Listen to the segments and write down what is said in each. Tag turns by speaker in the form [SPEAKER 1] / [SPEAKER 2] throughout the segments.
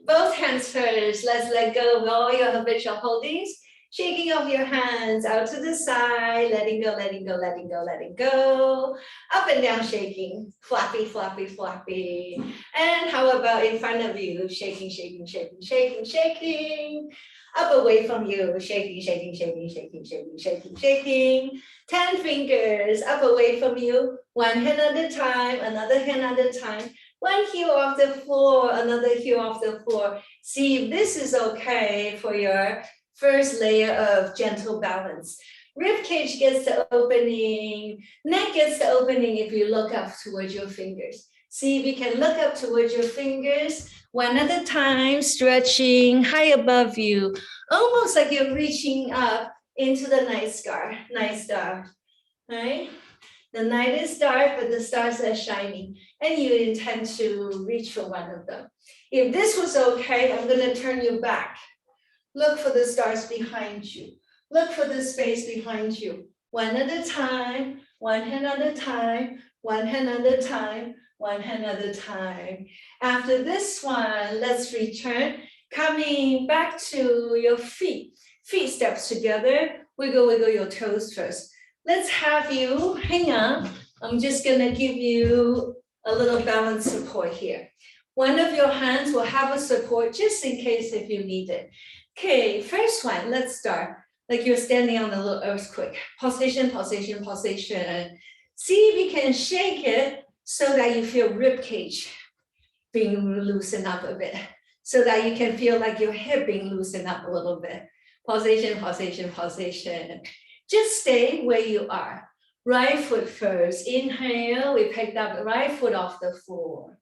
[SPEAKER 1] both hands first. Let's let go of all your habitual holdings. Shaking of your hands out to the side, letting go, letting go, letting go, letting go. Up and down shaking, floppy, floppy, floppy. And how about in front of you? Shaking, shaking, shaking, shaking, shaking. Up away from you, shaking, shaking, shaking, shaking, shaking, shaking, shaking. 10 fingers up away from you. One hand at a time, another hand at a time. One heel off the floor, another heel off the floor. See if this is okay for your first layer of gentle balance. Rib cage gets the opening, neck gets the opening if you look up towards your fingers. See if you can look up towards your fingers, one at a time, stretching high above you, almost like you're reaching up into the night star, right? The night is dark, but the stars are shining, and you intend to reach for one of them. If this was okay, I'm going to turn you back. Look for the stars behind you. Look for the space behind you. One at a time, one hand at a time, one hand at a time, one hand at a time. After this one, let's return, coming back to your feet. Feet steps together. Wiggle, wiggle your toes first. Let's have you hang on. I'm just going to give you a little balance support here. One of your hands will have a support just in case if you need it. Okay, first one, let's start. Like you're standing on a little earthquake. Pulsation, pulsation, pulsation. See if you can shake it so that you feel rib cage being loosened up a bit. So that you can feel like your hip being loosened up a little bit. Pulsation, pulsation, pulsation. Just stay where you are. Right foot first. Inhale, we picked up the right foot off the floor.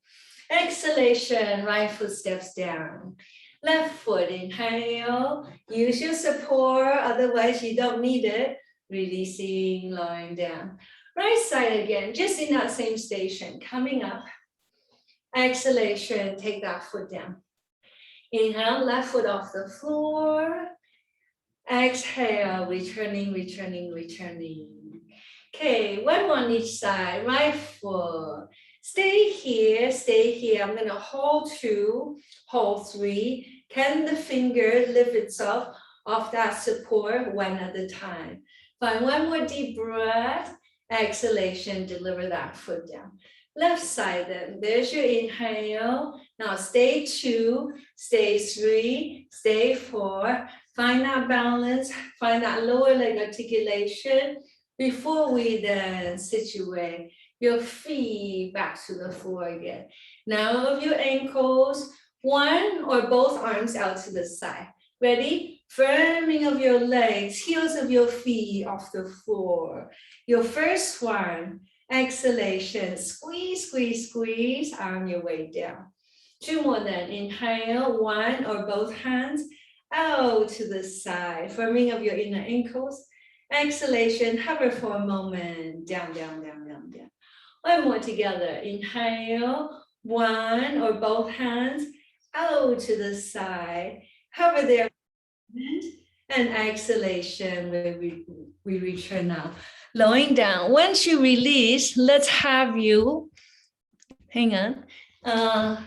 [SPEAKER 1] Exhalation, right foot steps down. Left foot, inhale, use your support, otherwise you don't need it. Releasing, lowering down. Right side again, just in that same station, coming up. Exhalation, take that foot down. Inhale, left foot off the floor. Exhale, returning, returning, returning. Okay, one on each side, right foot. Stay here, stay here. I'm gonna hold 2, hold 3. Can the finger lift itself off that support one at a time? Find one more deep breath. Exhalation, deliver that foot down. Left side then, there's your inhale. Now stay 2, stay 3, stay 4. Find that balance, find that lower leg articulation before we then situate your feet back to the floor again. Now of your ankles, one or both arms out to the side. Ready? Firming of your legs, heels of your feet off the floor. Your first one, exhalation, squeeze, squeeze, squeeze, arm your way down. 2 more then, inhale, one or both hands out to the side, firming of your inner ankles. Exhalation, hover for a moment, down, down, down, down, down. One more together, inhale, one or both hands out to the side, hover there, and exhalation, we return now. Lowering down. Once you release, let's have you, hang on,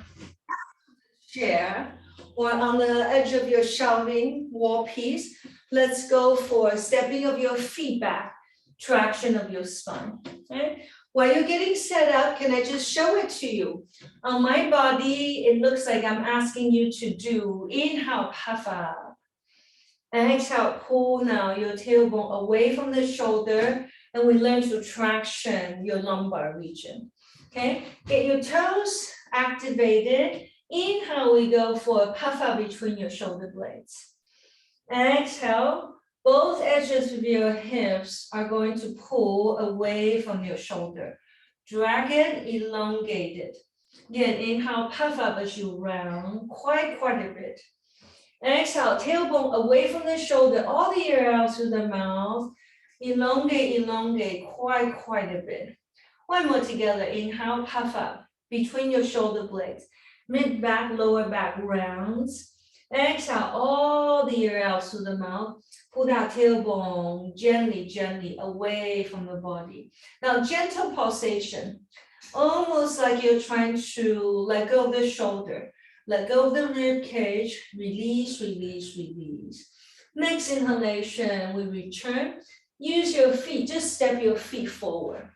[SPEAKER 1] chair or on the edge of your shelving wall piece. Let's go for stepping of your feet back, traction of your spine. Okay? While you're getting set up, can I just show it to you? On my body, it looks like I'm asking you to do inhale, puff up. Exhale, pull now your tailbone away from the shoulder, and we learn to traction your lumbar region. Okay, get your toes activated. Inhale, we go for a puff up between your shoulder blades. Exhale, both edges of your hips are going to pull away from your shoulder. Drag it, elongate it. Again, inhale, puff up as you round, quite a bit. Exhale, tailbone away from the shoulder, all the air out through the mouth. Elongate, elongate, quite a bit. One more together, inhale, puff up between your shoulder blades. Mid back, lower back rounds. Exhale, all the air out through the mouth. Pull that tailbone gently away from the body. Now, gentle pulsation, almost like you're trying to let go of the shoulder. Let go of the rib cage. Release, release, release. Next inhalation, we return. Use your feet, just step your feet forward.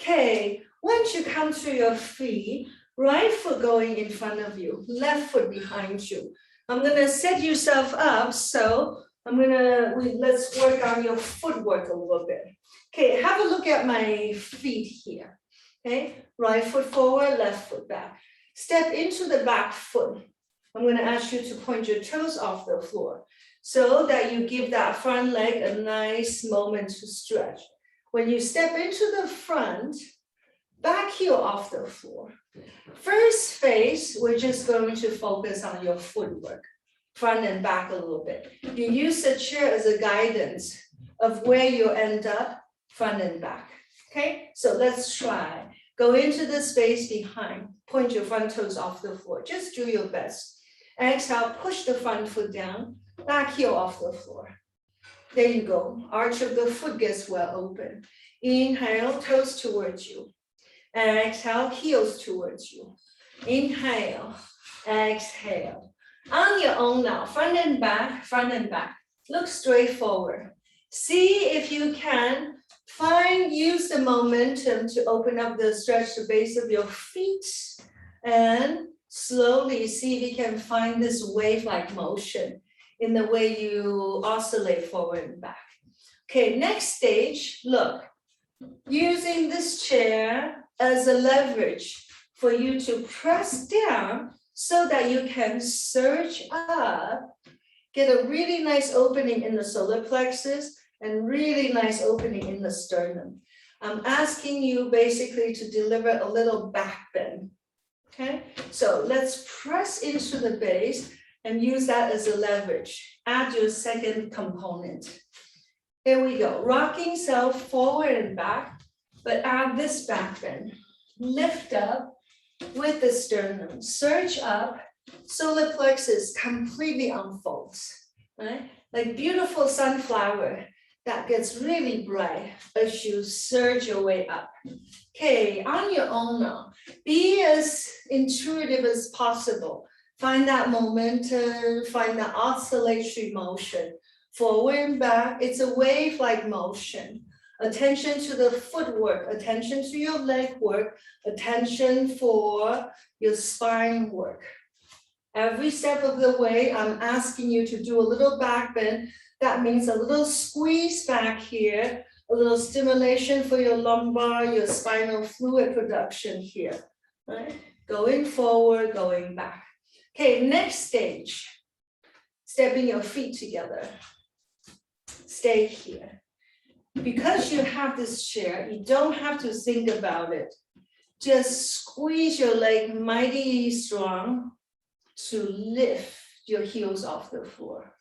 [SPEAKER 1] Okay, once you come to your feet, right foot going in front of you, left foot behind you. I'm gonna set yourself up, so let's work on your footwork a little bit. Okay, have a look at my feet here. Okay, right foot forward, left foot back. Step into the back foot. I'm gonna ask you to point your toes off the floor so that you give that front leg a nice moment to stretch. When you step into the front, back heel off the floor. First phase, we're just going to focus on your footwork, front and back a little bit. You use the chair as a guidance of where you end up, front and back. Okay, so let's try. Go into the space behind, point your front toes off the floor. Just do your best. Exhale, push the front foot down, back heel off the floor. There you go. Arch of the foot gets well open. Inhale, toes towards you. Exhale, heels towards you. Inhale, exhale. On your own now, front and back, front and back. Look straight forward. See if you can use the momentum to open up the stretch the base of your feet and slowly see if you can find this wave-like motion in the way you oscillate forward and back. Okay, next stage, look. Using this chair as a leverage for you to press down so that you can surge up, get a really nice opening in the solar plexus and really nice opening in the sternum. I'm asking you basically to deliver a little back bend. Okay, so let's press into the base and use that as a leverage. Add your second component. Here we go, rocking self forward and back, but add this back bend. Lift up with the sternum, surge up, solar plexus completely unfolds, right? Like beautiful sunflower that gets really bright as you surge your way up. Okay, on your own now, be as intuitive as possible. Find that momentum, find that oscillatory motion. Forward and back, it's a wave-like motion. Attention to the footwork, attention to your leg work, attention for your spine work. Every step of the way, I'm asking you to do a little back bend. That means a little squeeze back here, a little stimulation for your lumbar, your spinal fluid production here, right? Going forward, going back. Okay, next stage, stepping your feet together. Stay here. Because you have this chair, you don't have to think about it. Just squeeze your leg mighty strong to lift your heels off the floor.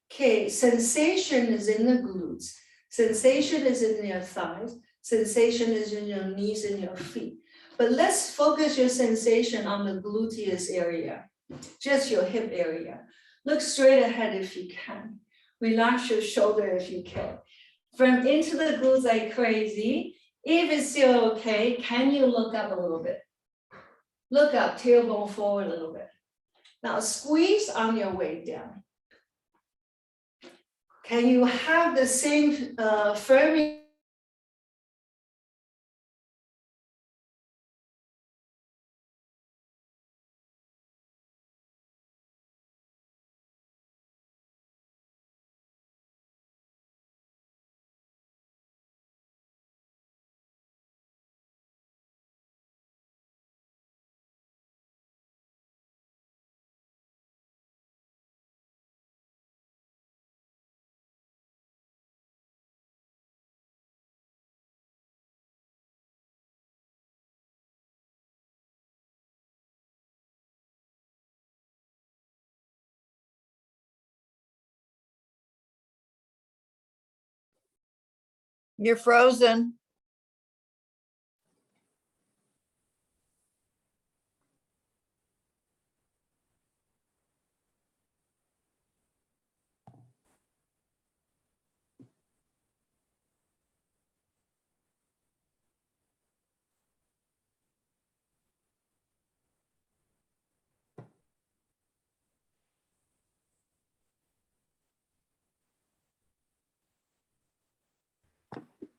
[SPEAKER 1] Okay, sensation is in the glutes. Sensation is in your thighs. Sensation is in your knees and your feet. But let's focus your sensation on the gluteus area, just your hip area. Look straight ahead if you can. Relax your shoulder if you can. From into the glutes like crazy. If it's still okay, can you look up a little bit? Look up, tailbone forward a little bit. Now squeeze on your way down. Can you have the same firming?
[SPEAKER 2] You're frozen.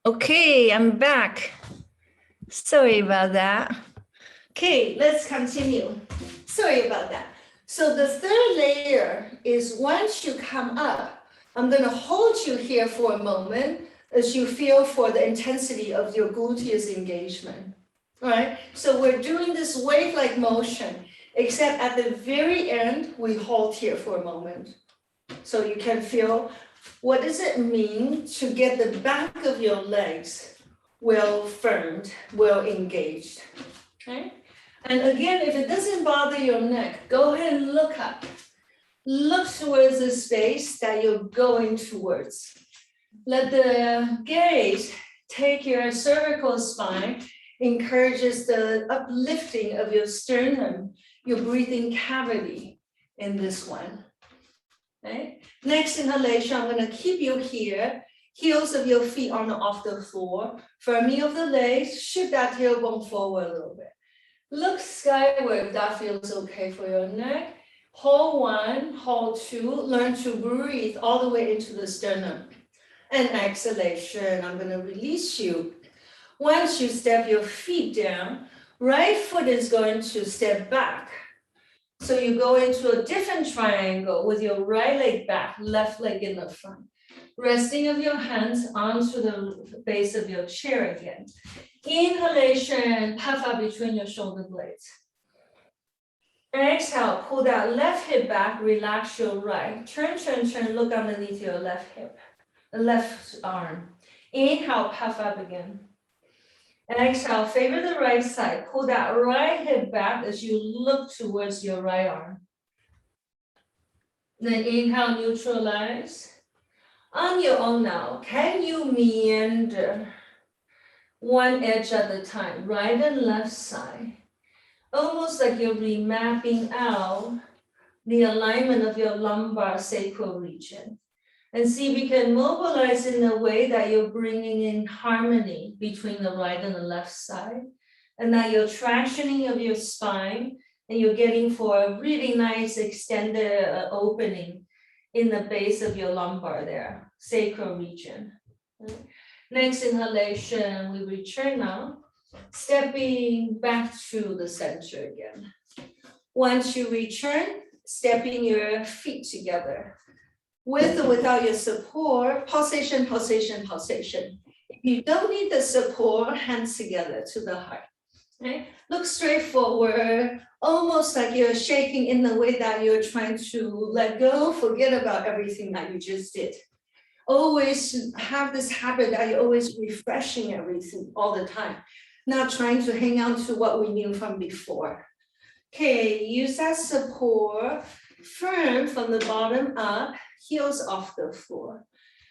[SPEAKER 2] Okay, I'm back. Sorry about that.
[SPEAKER 1] Okay, let's continue. Sorry about that. So the third layer is once you come up, I'm going to hold you here for a moment as you feel for the intensity of your gluteus engagement. All right, so we're doing this wave-like motion, except at the very end, we hold here for a moment. So you can feel, what does it mean to get the back of your legs well firmed, well engaged, okay? And again, if it doesn't bother your neck, go ahead and look up. Look towards the space that you're going towards. Let the gaze take your cervical spine, encourages the uplifting of your sternum, your breathing cavity in this one. Okay? Next inhalation, I'm going to keep you here. Heels of your feet on off the floor. Firming of the legs, shift that tailbone forward a little bit. Look skyward if that feels okay for your neck. Hold one, hold two, learn to breathe all the way into the sternum. And exhalation, I'm going to release you. Once you step your feet down, right foot is going to step back. So you go into a different triangle with your right leg back, left leg in the front. Resting of your hands onto the base of your chair again. Inhalation, puff up between your shoulder blades. Exhale, pull that left hip back, relax your right. Turn, look underneath your left hip, the left arm. Inhale, puff up again. Exhale, favor the right side. Pull that right hip back as you look towards your right arm. Then inhale, neutralize. On your own now, can you meander one edge at a time, right and left side? Almost like you're remapping out the alignment of your lumbar sacral region. And see if you can mobilize in a way that you're bringing in harmony between the right and the left side. And that you're tractioning of your spine and you're getting for a really nice extended opening in the base of your lumbar there, sacral region. Next inhalation, we return now, stepping back to the center again. Once you return, stepping your feet together. With or without your support, pulsation, pulsation, pulsation. If you don't need the support, hands together to the heart. Okay? Look straight forward, almost like you're shaking in the way that you're trying to let go, forget about everything that you just did. Always have this habit that you're always refreshing everything all the time, not trying to hang on to what we knew from before. Okay, use that support, firm from the bottom up, heels off the floor.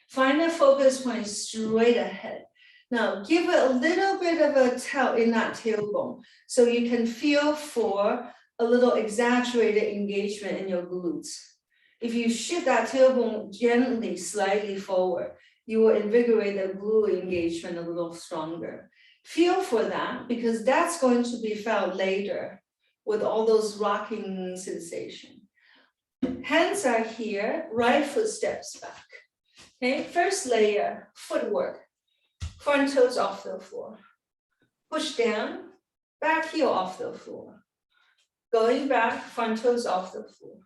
[SPEAKER 1] Find a focus point straight ahead. Now give it a little bit of a tilt in that tailbone so you can feel for a little exaggerated engagement in your glutes. If you shift that tailbone gently, slightly forward, you will invigorate the glute engagement a little stronger. Feel for that because that's going to be felt later with all those rocking sensation. Hands are here, right foot steps back. Okay, first layer, footwork. Front toes off the floor. Push down, back heel off the floor. Going back, front toes off the floor.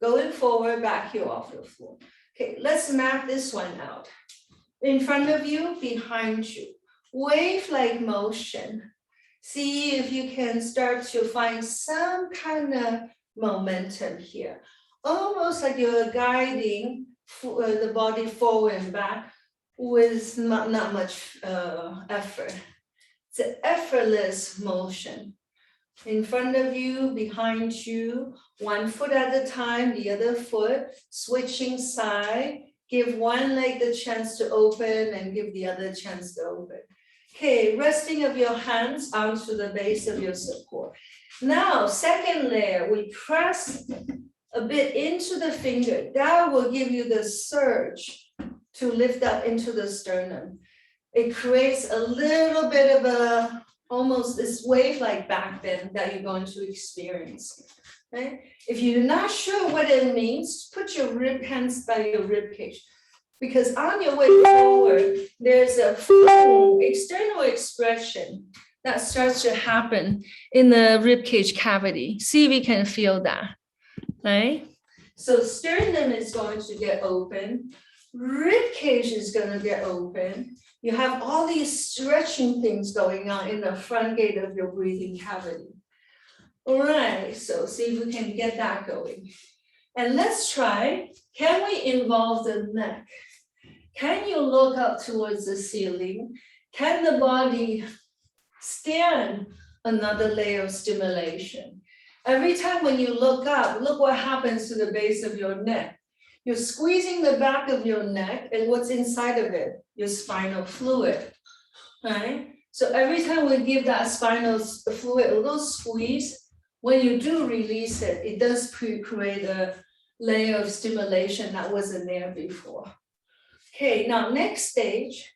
[SPEAKER 1] Going forward, back heel off the floor. Okay, let's map this one out. In front of you, behind you. Wave-like motion. See if you can start to find some kind of momentum here. Almost like you're guiding the body forward and back with not much effort. It's an effortless motion. In front of you, behind you, one foot at a time, the other foot, switching side. Give one leg the chance to open and give the other chance to open. Okay, resting of your hands onto the base of your support. Now, second layer, we press a bit into the finger. That will give you the surge to lift up into the sternum. It creates a little bit of a, almost this wave-like back bend that you're going to experience. Right? If you're not sure what it means, put your hands by your rib cage. because on your way forward, there's a external expression that starts to happen in the rib cage cavity. See if we can feel that, right? So sternum is going to get open, rib cage is going to get open. You have all these stretching things going on in the front gate of your breathing cavity. All right, so see if we can get that going. And let's try, can we involve the neck? Can you look up towards the ceiling? Can the body stand another layer of stimulation? Every time when you look up, look what happens to the base of your neck. You're squeezing the back of your neck, and what's inside of it? Your spinal fluid, right? So every time we give that spinal fluid a little squeeze, when you do release it, it does create a layer of stimulation that wasn't there before. Okay, now next stage,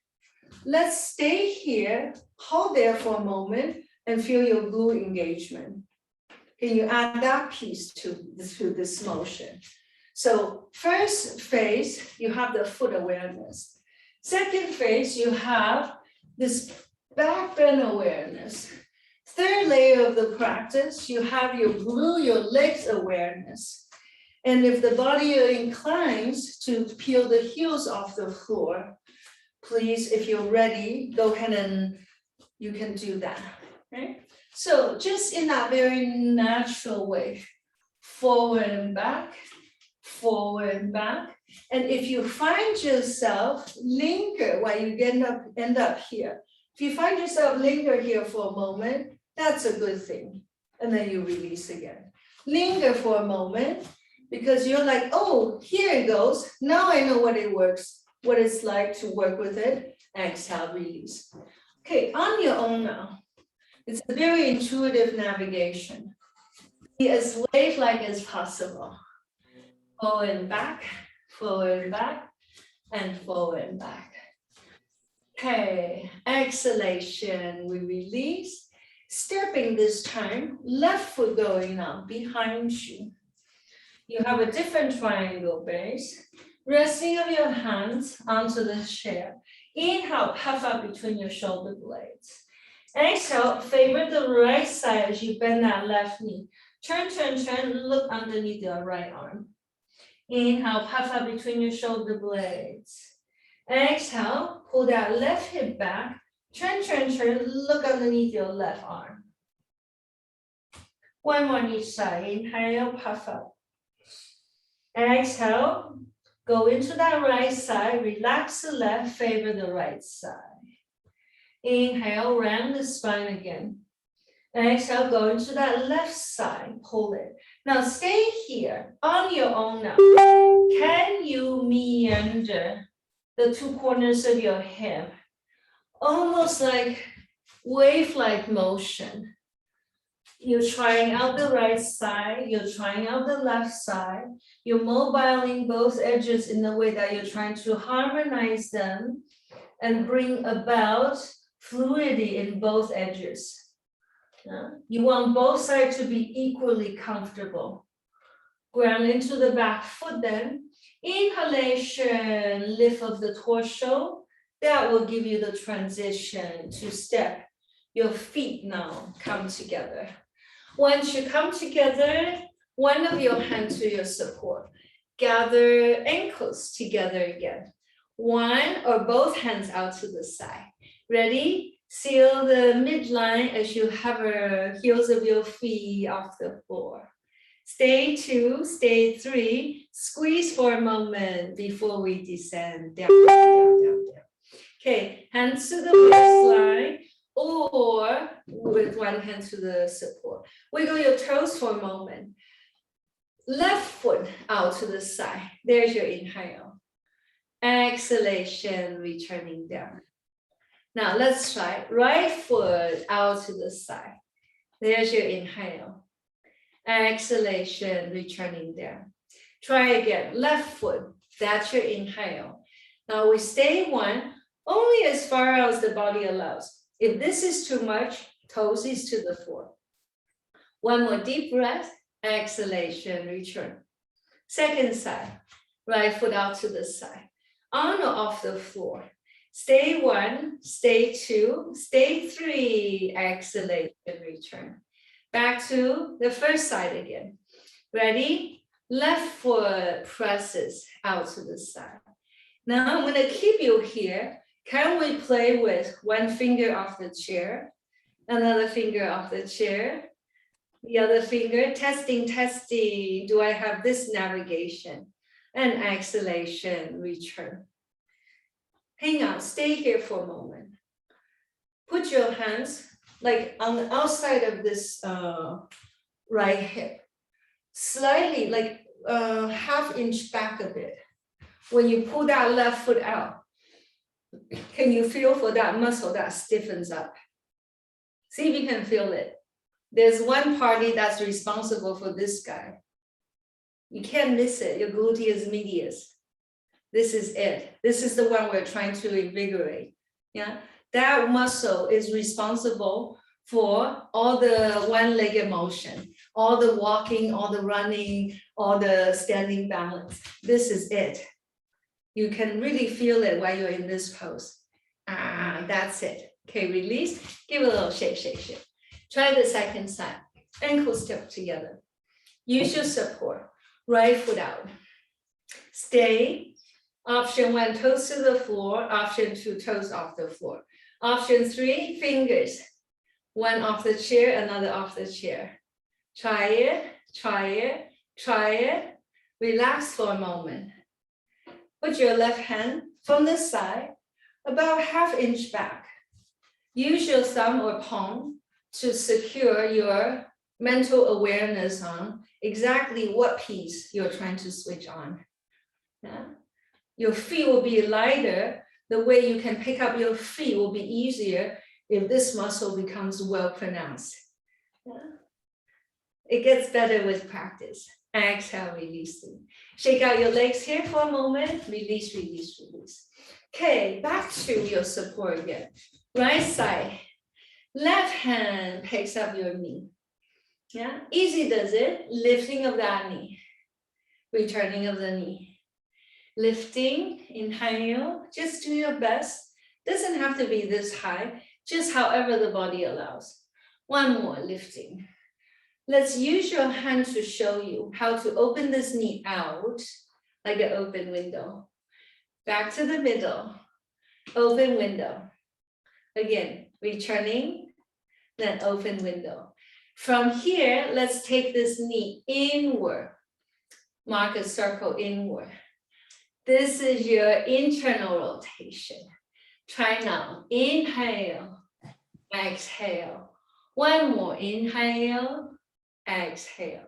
[SPEAKER 1] let's stay here, hold there for a moment, and feel your glute engagement. Can you add that piece to this motion? So first phase, you have the foot awareness. Second phase, you have this back bend awareness. Third layer of the practice, you have your glute, your legs awareness. And if the body inclines to peel the heels off the floor, please, if you're ready, go ahead and you can do that, right? So just in that very natural way, forward and back, forward and back. And if you find yourself linger while you end up here, if you find yourself linger here for a moment, that's a good thing. And then you release again. Linger for a moment because you're like, oh, here it goes. Now I know what it works, what it's like to work with it. Exhale, release. Okay, on your own now. It's a very intuitive navigation. Be as wave-like as possible. Forward and back, and forward and back. Okay, exhalation, we release. Stepping this time, left foot going up behind you. You have a different triangle base. Resting of your hands onto the chair. Inhale, puff up between your shoulder blades. Exhale, favor the right side as you bend that left knee. Turn, look underneath your right arm. Inhale, puff up between your shoulder blades. Exhale, pull that left hip back. Turn, look underneath your left arm. One more on each side. Inhale, puff up. Exhale, go into that right side. Relax the left, favor the right side. Inhale, round the spine again. Exhale, go into that left side, pull it. Now stay here on your own now. Can you meander the two corners of your hip? Almost like wave-like motion. You're trying out the right side, you're trying out the left side. You're mobiling both edges in the way that you're trying to harmonize them and bring about fluidity in both edges. You want both sides to be equally comfortable. Ground into the back foot then. Inhalation, lift of the torso. That will give you the transition to step. Your feet now come together. Once you come together, one of your hands to your support. Gather ankles together again. One or both hands out to the side. Ready? Seal the midline as you hover heels of your feet off the floor. Stay 2, stay 3. Squeeze for a moment before we descend down. Okay, hands to the waistline or with one hand to the support. Wiggle your toes for a moment. Left foot out to the side. There's your inhale. Exhalation, returning down. Now let's try right foot out to the side. There's your inhale. Exhalation, returning down. Try again, left foot, that's your inhale. Now we stay 1, only as far as the body allows. If this is too much, toes is to the floor. One more deep breath, exhalation, return. Second side, right foot out to the side. on or off the floor. Stay 1, stay 2, stay 3, exhalation, return. Back to the first side again. Ready? Left foot presses out to the side. Now I'm gonna keep you here. Can we play with one finger off the chair, another finger off the chair, the other finger, testing, testing. Do I have this navigation? And exhalation, return. Hang on, stay here for a moment. Put your hands like on the outside of this right hip, slightly like ½ inch back a bit. When you pull that left foot out, can you feel for that muscle that stiffens up? See if you can feel it. There's one party that's responsible for this guy. You can't miss it, your gluteus medius. This is it. This is the one we're trying to invigorate. Yeah, that muscle is responsible for all the one-legged motion, all the walking, all the running, all the standing balance. This is it. You can really feel it while you're in this pose. That's it. Okay, release. Give it a little shake, shake, shake. Try the second side. Ankles step together. Use your support. Right foot out. Stay. Option 1, toes to the floor. Option 2, toes off the floor. Option 3, fingers. One off the chair, another off the chair. Try it, try it, try it. Relax for a moment. Put your left hand from the side, about ½ inch back. Use your thumb or palm to secure your mental awareness on exactly what piece you're trying to switch on. Yeah? Your feet will be lighter. The way you can pick up your feet will be easier if this muscle becomes well pronounced. Yeah? It gets better with practice. Exhale, releasing. Shake out your legs here for a moment. Release, release, release. Okay, back to your support again. Right side. Left hand picks up your knee. Yeah, easy does it. Lifting of that knee. Returning of the knee. Lifting, inhale, just do your best. Doesn't have to be this high, just however the body allows. One more, lifting. Let's use your hand to show you how to open this knee out like an open window. Back to the middle, open window. Again, returning, then open window. From here, let's take this knee inward. Mark a circle inward. This is your internal rotation. Try now. Inhale, exhale. One more. Inhale, exhale.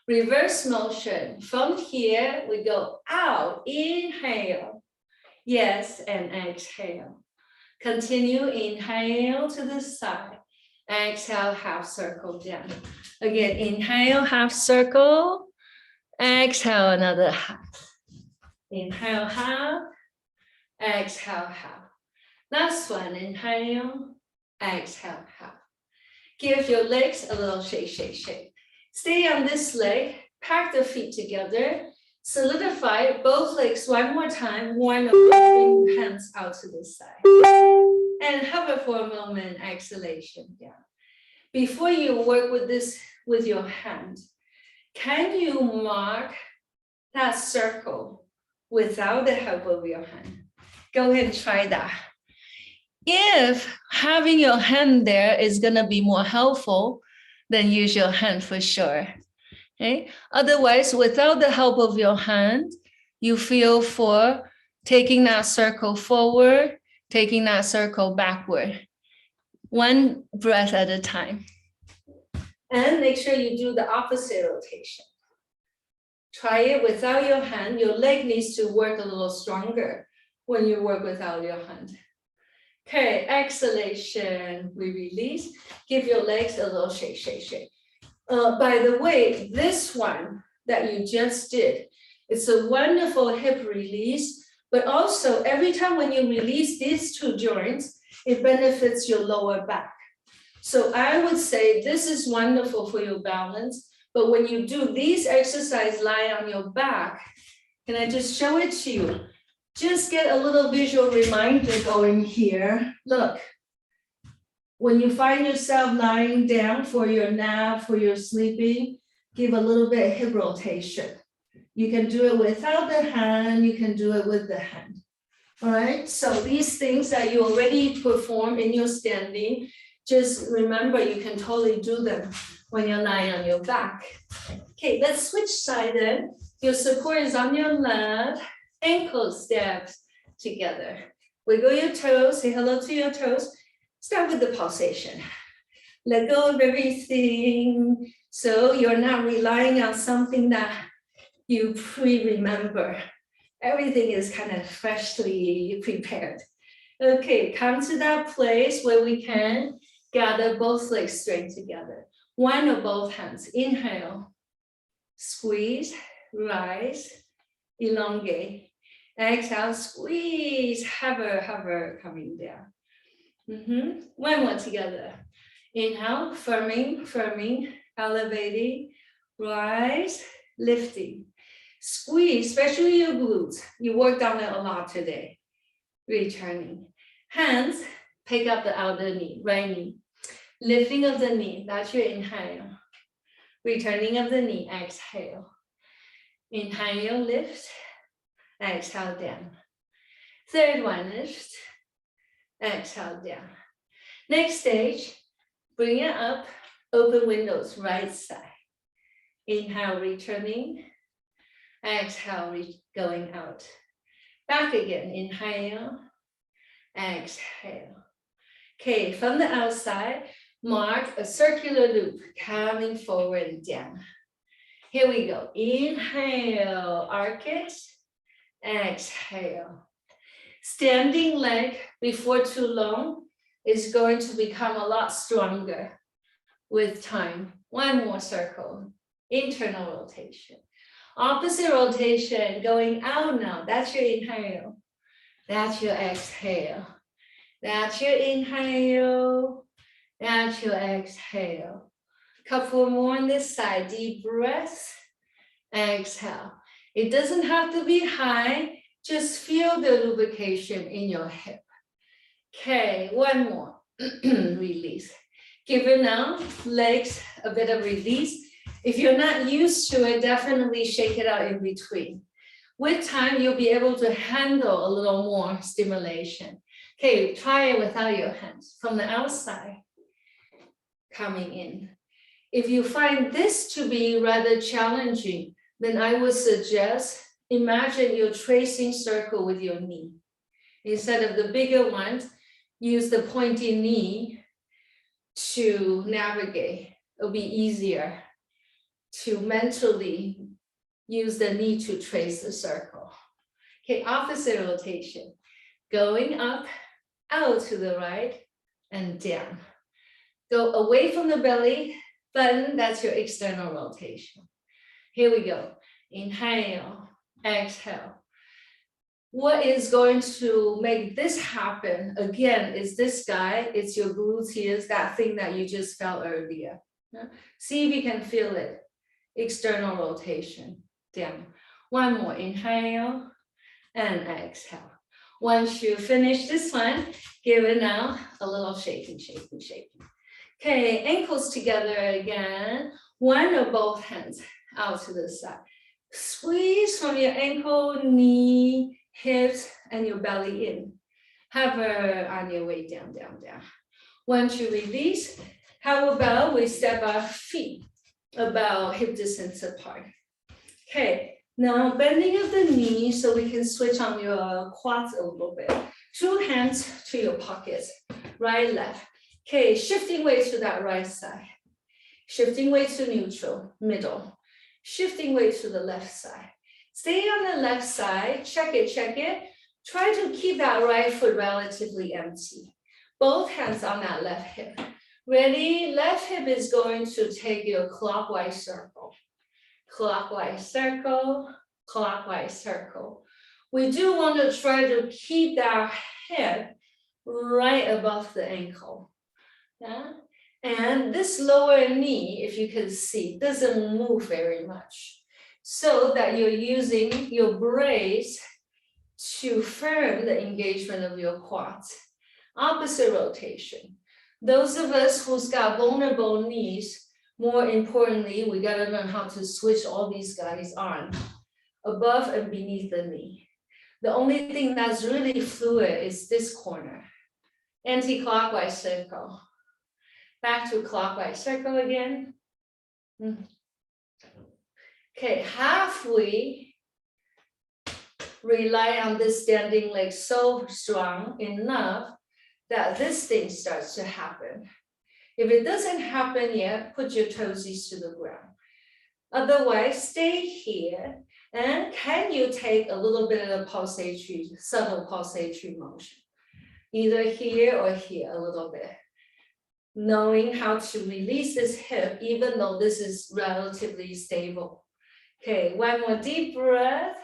[SPEAKER 1] Reverse motion. From here, we go out. Inhale. Yes, and exhale. Continue. Inhale to the side. Exhale, half circle down. Again, inhale, half circle. Exhale, another half. Inhale, half. Exhale, half. Last one, inhale, exhale, half. Give your legs a little shake, shake, shake. Stay on this leg, pack the feet together, solidify both legs one more time, one of bring hands out to the side. And hover for a moment, exhalation down. Before you work with this with your hand, can you mark that circle without the help of your hand? Go ahead and try that. If having your hand there is going to be more helpful, then use your hand for sure. Okay? Otherwise, without the help of your hand, you feel for taking that circle forward, taking that circle backward. One breath at a time. And make sure you do the opposite rotation. Try it without your hand. Your leg needs to work a little stronger when you work without your hand. Okay, exhalation, we release. Give your legs a little shake, shake, shake. By the way, this one that you just did, it's a wonderful hip release, but also every time when you release these two joints, it benefits your lower back. So I would say this is wonderful for your balance, but when you do these exercises, lie on your back, can I just show it to you? Just get a little visual reminder going here. Look, when you find yourself lying down for your nap, for your sleeping, give a little bit of hip rotation. You can do it without the hand, you can do it with the hand. All right, so these things that you already perform in your standing, just remember you can totally do them when you're lying on your back. Okay, let's switch side then. Your support is on your left, ankle steps together. Wiggle your toes, say hello to your toes. Start with the pulsation. Let go of everything. So you're not relying on something that you pre-remember. Everything is kind of freshly prepared. Okay, come to that place where we can gather both legs straight together. One or both hands. Inhale, squeeze, rise, elongate. Exhale, squeeze, hover, coming down. One more together. Inhale, firming, elevating, rise, lifting. Squeeze, especially your glutes. You worked on it a lot today. Returning. Hands, pick up the outer knee, right knee. Lifting of the knee, that's your inhale. Returning of the knee, exhale. Inhale, lift. Exhale, down. Third one, lift. Exhale, down. Next stage, bring it up, open windows, right side. Inhale, returning. Exhale, going out. Back again, inhale, exhale. Okay, from the outside, mark a circular loop coming forward and down. Here we go. Inhale, arc it, exhale. Standing leg before too long is going to become a lot stronger with time. One more circle, internal rotation. Opposite rotation, going out now. That's your inhale. That's your exhale. That's your inhale. That's your exhale. Couple more on this side. Deep breath. Exhale. It doesn't have to be high. Just feel the lubrication in your hip. Okay, one more. Release. Give it now. Legs, a bit of release. If you're not used to it, definitely shake it out in between. With time, you'll be able to handle a little more stimulation. Okay, try it without your hands. From the outside, coming in. If you find this to be rather challenging, then I would suggest, imagine you're tracing circle with your knee. Instead of the bigger ones, use the pointy knee to navigate. It'll be easier to mentally use the knee to trace the circle. Okay, opposite rotation. Going up, out to the right, and down. Go away from the belly button, that's your external rotation. Here we go. Inhale, exhale. What is going to make this happen, again, is this guy. It's your gluteus, that thing that you just felt earlier. See if you can feel it. External rotation, down. One more, inhale and exhale. Once you finish this one, give it now a little shaking. Okay, ankles together again. One or both hands out to the side. Squeeze from your ankle, knee, hips, and your belly in. Hover on your way down. Once you release, how about we step our feet about hip distance apart. Okay, now bending of the knee so we can switch on your quads a little bit. Two hands to your pockets, right, left. Okay, shifting weight to that right side. Shifting weight to neutral, middle. Shifting weight to the left side. Stay on the left side, check it. Try to keep that right foot relatively empty. Both hands on that left hip. Ready? Left hip is going to take your clockwise circle. Clockwise circle. We do want to try to keep that hip right above the ankle. Yeah? And this lower knee, if you can see, doesn't move very much. So that you're using your brace to firm the engagement of your quads. Opposite rotation. Those of us who's got vulnerable knees, more importantly, we gotta learn how to switch all these guys on, above and beneath the knee. The only thing that's really fluid is this corner. Anti-clockwise circle. Back to clockwise circle again. Okay, have we rely on this standing leg so strong enough that this thing starts to happen? If it doesn't happen yet, put your toesies to the ground. Otherwise, stay here. And can you take a little bit of pulsatory, subtle pulsatory motion? Either here or here a little bit. Knowing how to release this hip, even though this is relatively stable. Okay, one more deep breath.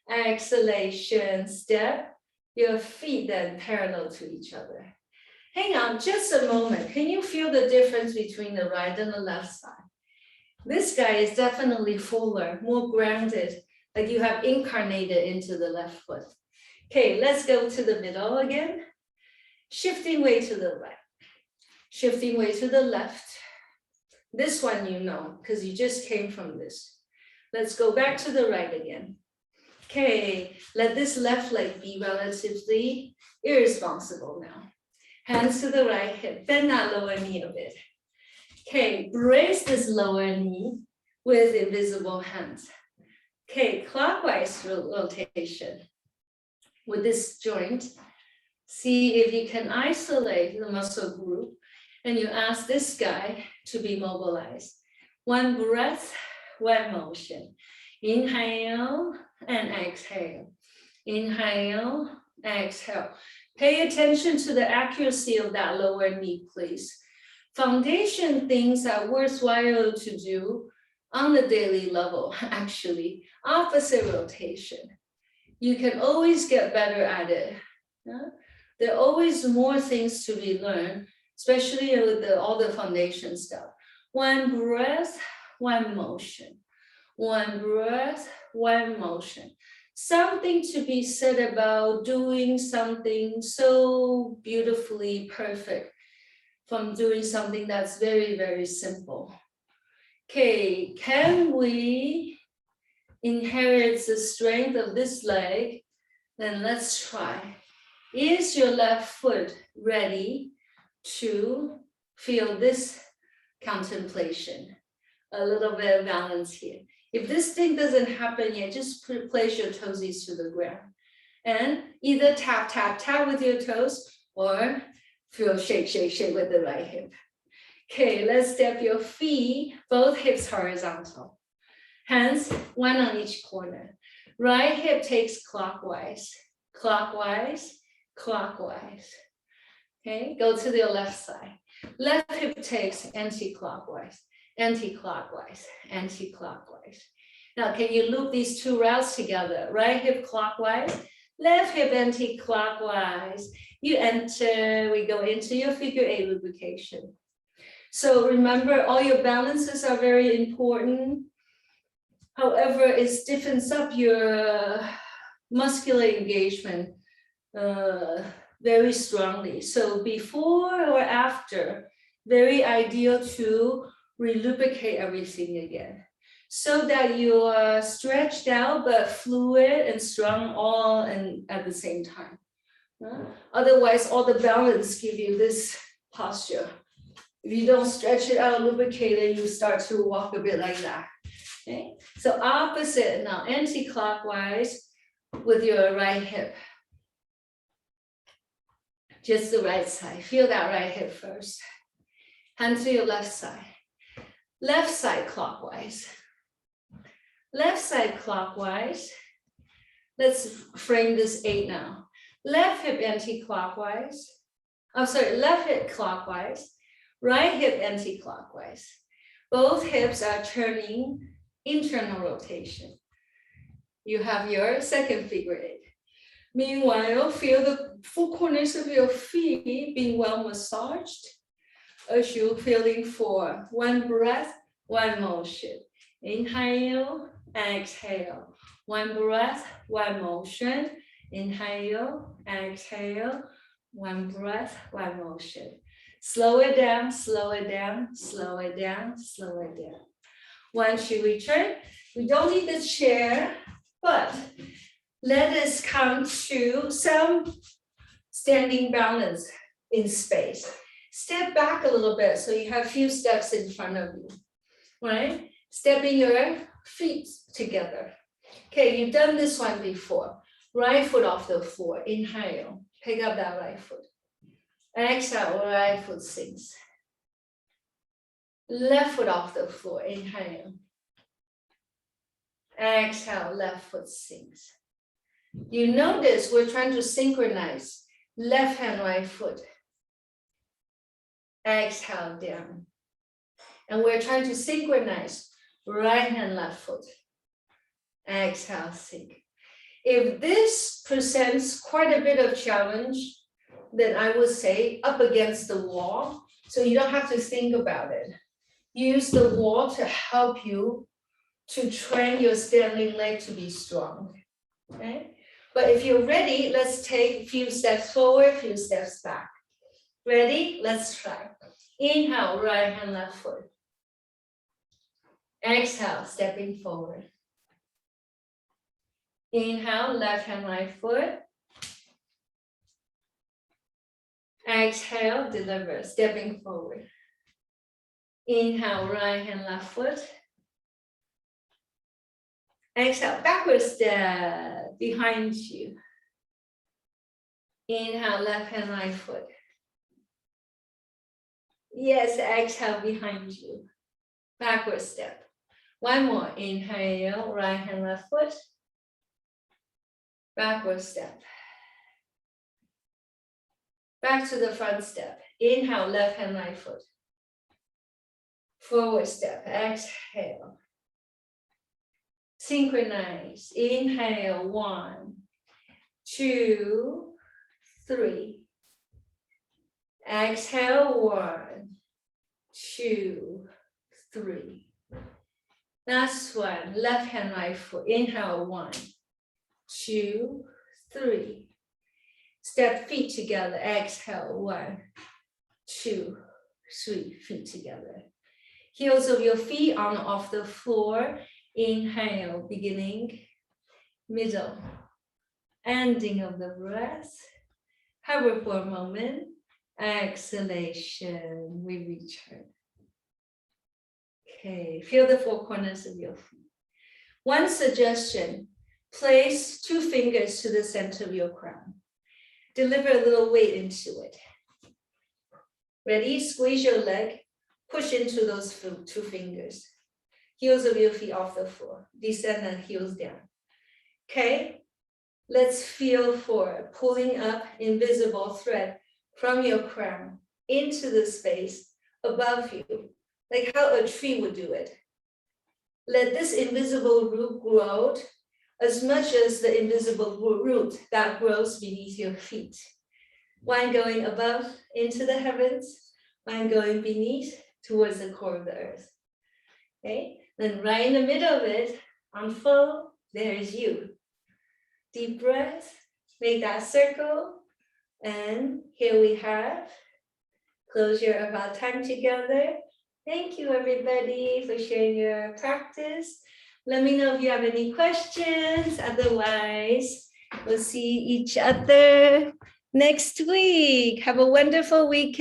[SPEAKER 1] Exhalation, step your feet then parallel to each other. Hang on just a moment. Can you feel the difference between the right and the left side? This guy is definitely fuller, more grounded, like you have incarnated into the left foot. Okay, let's go to the middle again. Shifting weight to the right, shifting weight to the left. This one you know, because you just came from this. Let's go back to the right again. Okay, let this left leg be relatively irresponsible now. Hands to the right hip, bend that lower knee a bit. Okay, brace this lower knee with invisible hands. Okay, clockwise rotation with this joint. See if you can isolate the muscle group and you ask this guy to be mobilized. One breath, one motion. Inhale and exhale. Inhale, exhale. Pay attention to the accuracy of that lower knee, please. Foundation things are worthwhile to do on the daily level, actually. Opposite rotation. You can always get better at it. Yeah? There are always more things to be learned, especially with all the foundation stuff. One breath, one motion. One breath, one motion. Something to be said about doing something so beautifully perfect from doing something that's very, very simple. Okay, can we inherit the strength of this leg? Then let's try. Is your left foot ready to feel this contemplation? A little bit of balance here. If this thing doesn't happen yet, just place your toesies to the ground. And either tap, tap, tap with your toes or feel shake, shake, shake with the right hip. Okay, let's step your feet, both hips horizontal. Hands, one on each corner. Right hip takes clockwise, clockwise, clockwise. Okay, go to the left side. Left hip takes anti-clockwise, anti-clockwise, anti-clockwise. Now, can you loop these two routes together? Right hip clockwise, left hip anti-clockwise. You enter, we go into your figure 8 lubrication. So remember, all your balances are very important. However, it stiffens up your muscular engagement very strongly. So before or after, very ideal to relubricate everything again so that you are stretched out but fluid and strong all and at the same time. Otherwise, all the balance give you this posture. If you don't stretch it out, lubricate it, you start to walk a bit like that. Okay, so opposite now, anti-clockwise with your right hip. Just the right side. Feel that right hip first. Hand to your left side. Left side clockwise. Left side clockwise. Let's frame this 8 now. Left hip anti-clockwise. Oh, sorry, left hip clockwise. Right hip anti-clockwise. Both hips are turning internal rotation. You have your second figure 8. Meanwhile, feel the four corners of your feet being well massaged as you're feeling 4. One breath, one motion. Inhale, exhale. One breath, one motion. Inhale, exhale, one breath, one motion. Slow it down, slow it down, slow it down, slow it down. Once you return, we don't need the chair, but let us come to some standing balance in space. Step back a little bit so you have a few steps in front of you, right? Stepping your feet together. Okay, you've done this one before. Right foot off the floor, inhale, pick up that right foot. Exhale, right foot sinks. Left foot off the floor, inhale. Exhale, left foot sinks. You notice we're trying to synchronize left hand, right foot. Exhale down. And we're trying to synchronize right hand, left foot. Exhale, sink. If this presents quite a bit of challenge, then I would say up against the wall, so you don't have to think about it. Use the wall to help you to train your standing leg to be strong, okay? But if you're ready, let's take a few steps forward, a few steps back. Ready? Let's try. Inhale, right hand, left foot. Exhale, stepping forward. Inhale, left hand, right foot. Exhale, deliver, stepping forward. Inhale, right hand, left foot. Exhale, backward step behind you. Inhale, left hand, right foot. Yes, exhale behind you. Backward step. One more. Inhale, right hand, left foot. Backward step. Back to the front step. Inhale, left hand, right foot. Forward step. Exhale. Synchronize. Inhale, 1, 2, 3. Exhale, 1, 2, 3. Last one. Left hand, right foot. Inhale, 1, 2, 3. Step feet together. Exhale, 1, 2, 3. Feet together. Heels of your feet on off the floor. Inhale, beginning, middle, ending of the breath. Hover for a moment. Exhalation. We return. Okay, feel the four corners of your feet. One suggestion, place 2 fingers to the center of your crown. Deliver a little weight into it. Ready? Squeeze your leg, push into those 2 fingers. Heels of your feet off the floor. Descend and heels down. Okay, let's feel for pulling up invisible thread from your crown into the space above you, like how a tree would do it. Let this invisible root grow as much as the invisible root that grows beneath your feet. One going above into the heavens, one going beneath towards the core of the earth. Okay, then right in the middle of it, unfold, there's you. Deep breath, make that circle, and here we have closure of our time together. Thank you, everybody, for sharing your practice. Let me know if you have any questions. Otherwise, we'll see each other next week. Have a wonderful weekend.